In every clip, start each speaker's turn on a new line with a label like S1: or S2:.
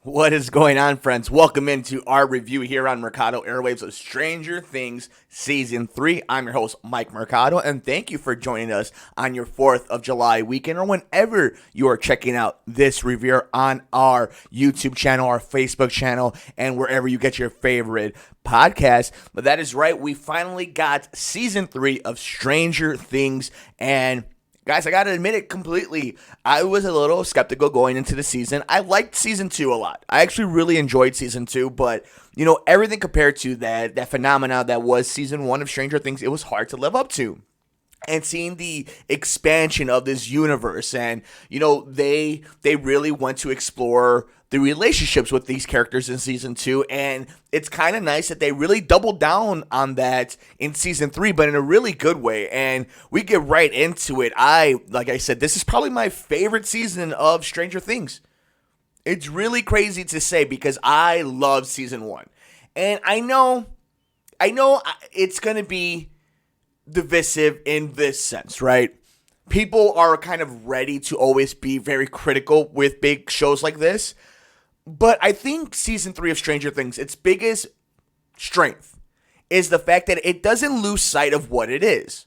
S1: What is going on, friends? Welcome into our review here on Mercado Airwaves of Stranger Things Season 3. I'm your host, Mike Mercado, and thank you for joining us on your 4th of July weekend or whenever you are checking out this review on our YouTube channel, our Facebook channel, and wherever you get your favorite podcast. But that is right, we finally got Season 3 of Stranger Things, and guys, I got to admit it completely. I was a little skeptical going into the season. I liked Season 2 a lot. I actually really enjoyed Season 2, but, everything compared to that phenomena that was Season 1 of Stranger Things, it was hard to live up to. And seeing the expansion of this universe, and they really went to explore the relationships with these characters in Season 2, and it's kind of nice that they really doubled down on that in Season 3, but in a really good way, and we get right into it. Like I said, this is probably my favorite season of Stranger Things. It's really crazy to say because I love Season 1, and I know it's going to be divisive in this sense, right? People are kind of ready to always be very critical with big shows like this. But I think Season 3 of Stranger Things, its biggest strength is the fact that it doesn't lose sight of what it is.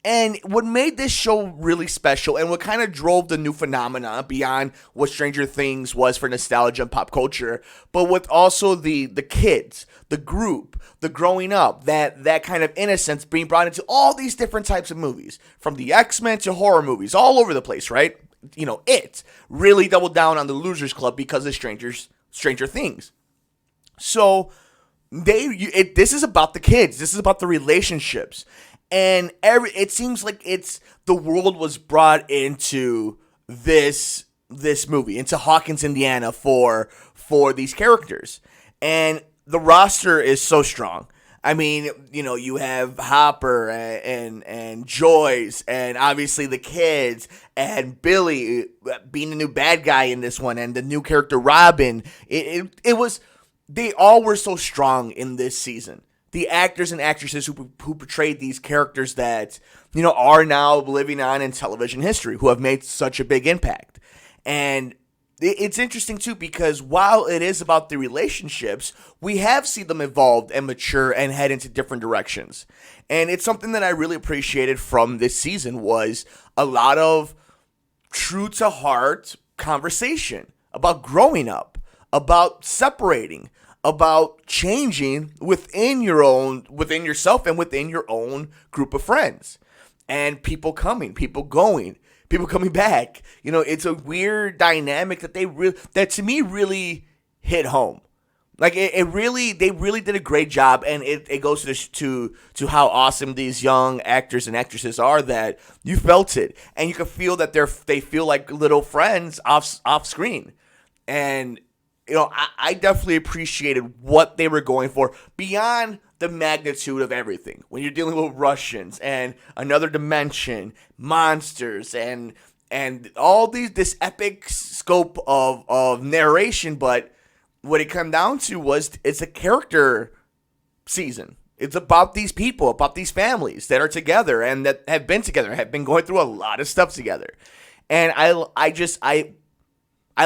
S1: And what made this show really special and what kind of drove the new phenomena beyond what Stranger Things was for nostalgia and pop culture, but with also the kids, the group, the growing up, that kind of innocence being brought into all these different types of movies, from the X-Men to horror movies, all over the place, right? It really doubled down on the Losers Club because of Stranger Things. So this is about the kids. This is about the relationships. And it seems like the world was brought into this movie, into Hawkins, Indiana, for these characters, and the roster is so strong. I mean, you have Hopper and Joyce, and obviously the kids, and Billy being the new bad guy in this one, and the new character Robin. They all were so strong in this season. The actors and actresses who portrayed these characters that, are now living on in television history, who have made such a big impact. And it's interesting, too, because while it is about the relationships, we have seen them evolve and mature and head into different directions. And it's something that I really appreciated from this season was a lot of true-to-heart conversation about growing up, about separating, about changing within yourself and within your own group of friends, and people coming, people going, people coming back. It's a weird dynamic that that to me really hit home. Like they really did a great job, and it goes to how awesome these young actors and actresses are, that you felt it, and you can feel that they feel like little friends off screen. And I definitely appreciated what they were going for beyond the magnitude of everything. When you're dealing with Russians and another dimension, monsters, and all this epic scope of narration, but what it came down to was it's a character season. It's about these people, about these families that are together and that have been together, have been going through a lot of stuff together. And I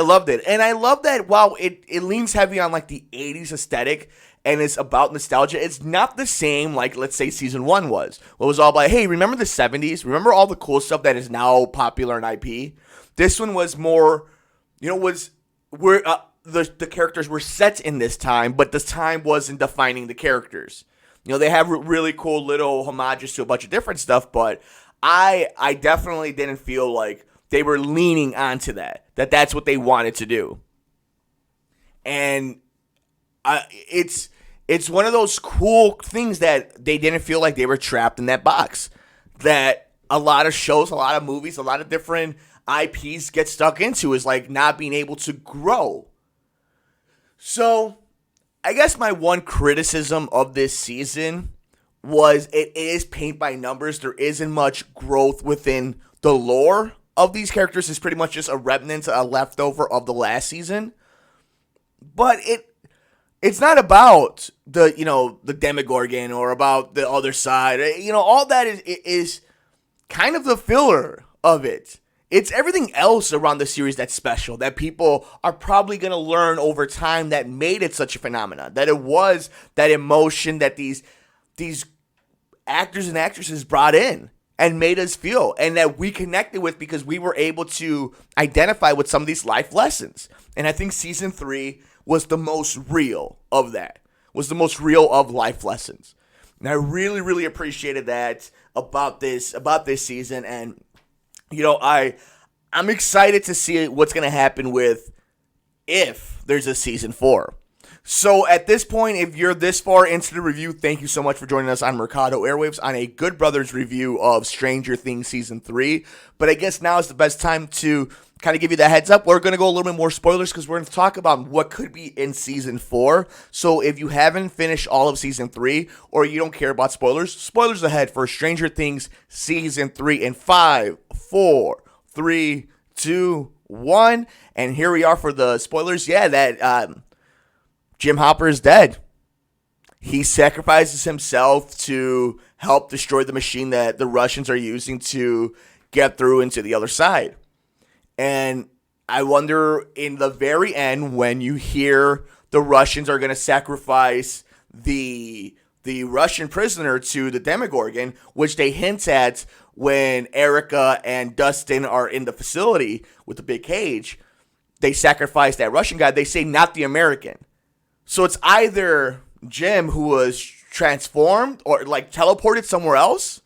S1: loved it. And I love that while it leans heavy on like the 80s aesthetic and it's about nostalgia, it's not the same like, let's say, Season 1 was. It was all about, hey, remember the 70s? Remember all the cool stuff that is now popular in IP? This one was more, was where the characters were set in this time, but this time wasn't defining the characters. They have really cool little homages to a bunch of different stuff, but I definitely didn't feel like they were leaning onto that's what they wanted to do. And it's one of those cool things that they didn't feel like they were trapped in that box. That a lot of shows, a lot of movies, a lot of different IPs get stuck into, is like not being able to grow. So I guess my one criticism of this season was it is paint by numbers. There isn't much growth within the lore of these characters. Is pretty much just a remnant, a leftover of the last season. But it's not about the Demogorgon or about the other side. All that is kind of the filler of it. It's everything else around the series that's special, that people are probably going to learn over time, that made it such a phenomenon, that it was that emotion that these actors and actresses brought in and made us feel, and that we connected with because we were able to identify with some of these life lessons. And I think season 3 was the most real of that, was the most real of life lessons. And I really, really appreciated that about this season. And I'm excited to see what's going to happen with if there's a season 4. So at this point, if you're this far into the review, thank you so much for joining us on Mercado Airwaves on a Good Brothers review of Stranger Things Season 3. But I guess now is the best time to kind of give you the heads up. We're going to go a little bit more spoilers because we're going to talk about what could be in Season 4. So if you haven't finished all of Season 3 or you don't care about spoilers ahead for Stranger Things Season 3 in 5, 4, 3, 2, 1. And here we are for the spoilers. Yeah, that Jim Hopper is dead. He sacrifices himself to help destroy the machine that the Russians are using to get through into the other side. And I wonder in the very end when you hear the Russians are going to sacrifice the Russian prisoner to the Demogorgon, which they hint at when Erica and Dustin are in the facility with the big cage. They sacrifice that Russian guy. They say not the American. So it's either Jim who was transformed or like teleported somewhere else,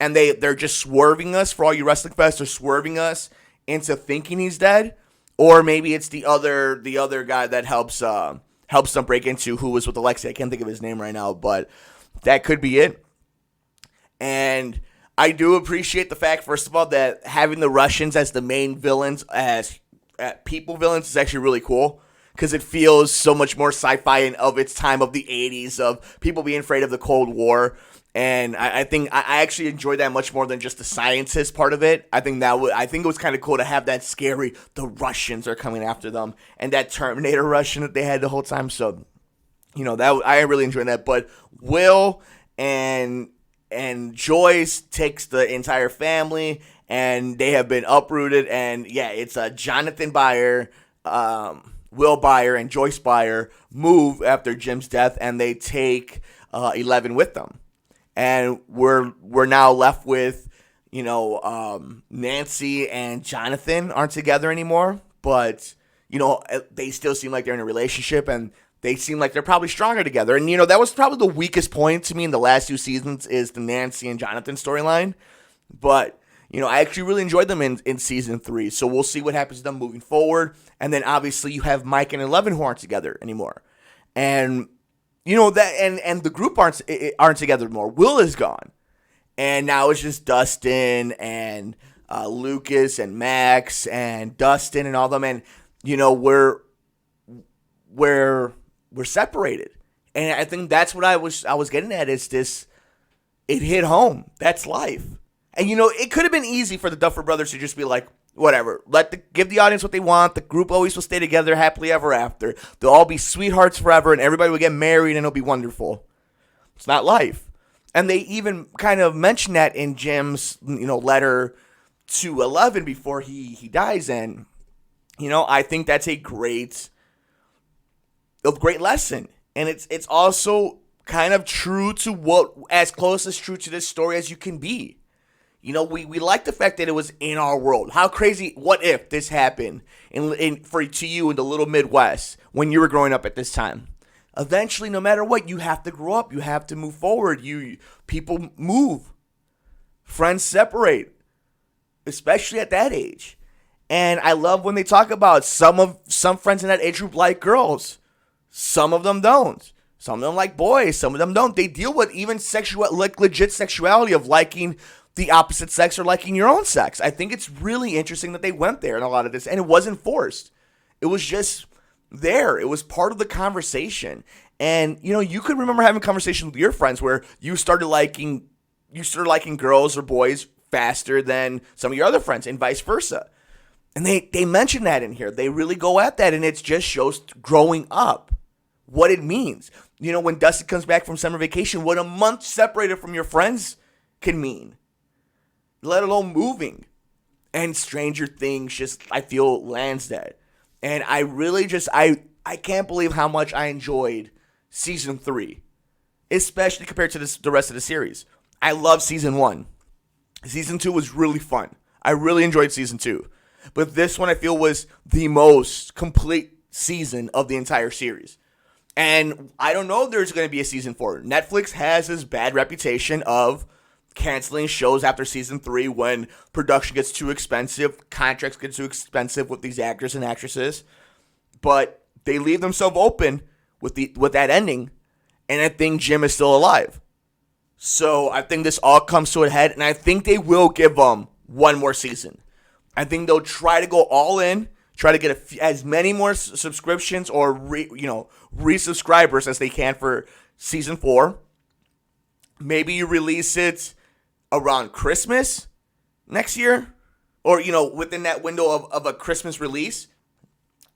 S1: and they're just swerving us. For all you wrestling fans, they're swerving us into thinking he's dead, or maybe it's the other guy that helps them break into, who was with Alexei. I can't think of his name right now, but that could be it. And I do appreciate the fact, first of all, that having the Russians as the main villains, as people villains, is actually really cool. Because it feels so much more sci-fi and of its time, of the 80s, of people being afraid of the Cold War. And I think I actually enjoyed that much more than just the scientist part of it. I think it was kind of cool to have that scary, the Russians are coming after them, and that Terminator Russian that they had the whole time. So, that I really enjoyed that. But Will and Joyce takes the entire family, and they have been uprooted. And yeah, it's Jonathan Byer, Will Byer and Joyce Byer move after Jim's death, and they take 11 with them. And we're now left with, Nancy and Jonathan aren't together anymore, but, they still seem like they're in a relationship, and they seem like they're probably stronger together. And, that was probably the weakest point to me in the last 2 seasons is the Nancy and Jonathan storyline. But I actually really enjoyed them in Season 3, so we'll see what happens to them moving forward. And then, obviously, you have Mike and 11 who aren't together anymore. And, and the group aren't together anymore. Will is gone. And now it's just Dustin and Lucas and Max and Dustin and all them. And, we're separated. And I think that's what I was getting at is this, it hit home. That's life. And, it could have been easy for the Duffer Brothers to just be like, whatever, give the audience what they want. The group always will stay together happily ever after. They'll all be sweethearts forever, and everybody will get married, and it'll be wonderful. It's not life. And they even kind of mention that in Jim's, letter to 11 before he dies. And, I think that's a great lesson. And it's also kind of true to as close as true to this story as you can be. We like the fact that it was in our world. How crazy, what if this happened to you in the little Midwest when you were growing up at this time? Eventually, no matter what, you have to grow up. You have to move forward. People move. Friends separate, especially at that age. And I love when they talk about some friends in that age group like girls. Some of them don't. Some of them like boys. Some of them don't. They deal with even legit sexuality of liking the opposite sex or liking your own sex. I think it's really interesting that they went there in a lot of this, and it wasn't forced. It was just there. It was part of the conversation. And, you could remember having conversations with your friends where you started liking girls or boys faster than some of your other friends and vice versa. And they mention that in here. They really go at that, and it just shows growing up, what it means. When Dustin comes back from summer vacation, what a month separated from your friends can mean, let alone moving. And Stranger Things just, I feel, lands that. And I really just, I can't believe how much I enjoyed season 3, especially compared to the rest of the series. I love season 1. Season 2 was really fun. I really enjoyed season 2. But this one I feel was the most complete season of the entire series. And I don't know if there's going to be a season 4. Netflix has this bad reputation of canceling shows after season 3 when production gets too expensive, contracts get too expensive with these actors and actresses. But they leave themselves open with that ending, and I think Jim is still alive. So I think this all comes to a head, and I think they will give them one more season. I think they'll try to go all in, try to get as many more subscriptions or resubscribers as they can for season 4. Maybe you release it around Christmas next year, or within that window of a Christmas release.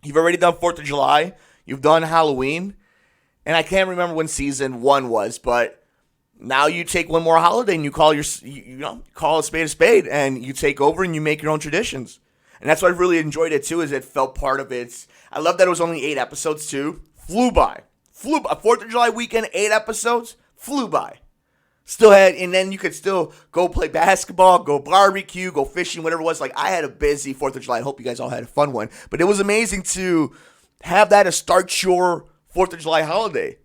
S1: You've already done 4th of July. You've done Halloween, and I can't remember when season 1 was, but now you take one more holiday and you call call a spade, and you take over and you make your own traditions. And that's why I really enjoyed it too, is it felt part of it. I love that it was only 8 episodes too. Flew by. 4th of July weekend, 8 episodes, flew by. Still had, and then you could still go play basketball, go barbecue, go fishing, whatever it was. Like, I had a busy 4th of July. I hope you guys all had a fun one. But it was amazing to have that to start your 4th of July holiday.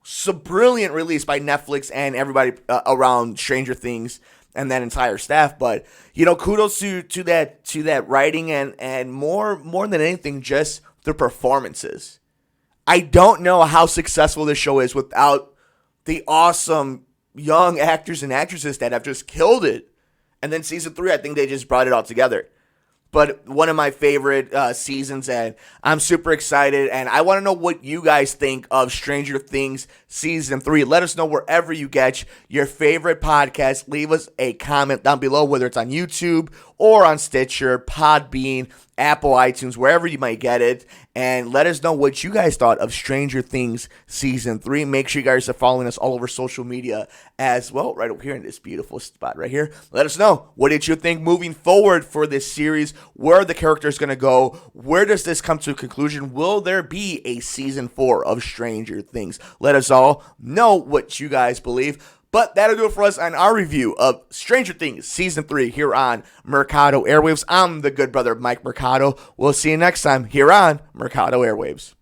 S1: So brilliant release by Netflix and everybody around Stranger Things and that entire staff. But kudos to that writing and more than anything, just the performances. I don't know how successful this show is without the awesome young actors and actresses that have just killed it. And then season 3, I think they just brought it all together. But one of my favorite seasons, and I'm super excited. And I want to know what you guys think of Stranger Things Season 3. Let us know wherever you get your favorite podcast. Leave us a comment down below, whether it's on YouTube or on Stitcher, Podbean, Apple iTunes, wherever you might get it. And let us know what you guys thought of Stranger Things Season 3. Make sure you guys are following us all over social media as well, right over here in this beautiful spot right here. Let us know, what did you think moving forward for this series? Where are the characters going to go? Where does this come to a conclusion? Will there be a Season 4 of Stranger Things? Let us all know what you guys believe. But that'll do it for us on our review of Stranger Things Season 3 here on Mercado Airwaves. I'm the good brother Mike Mercado. We'll see you next time here on Mercado Airwaves.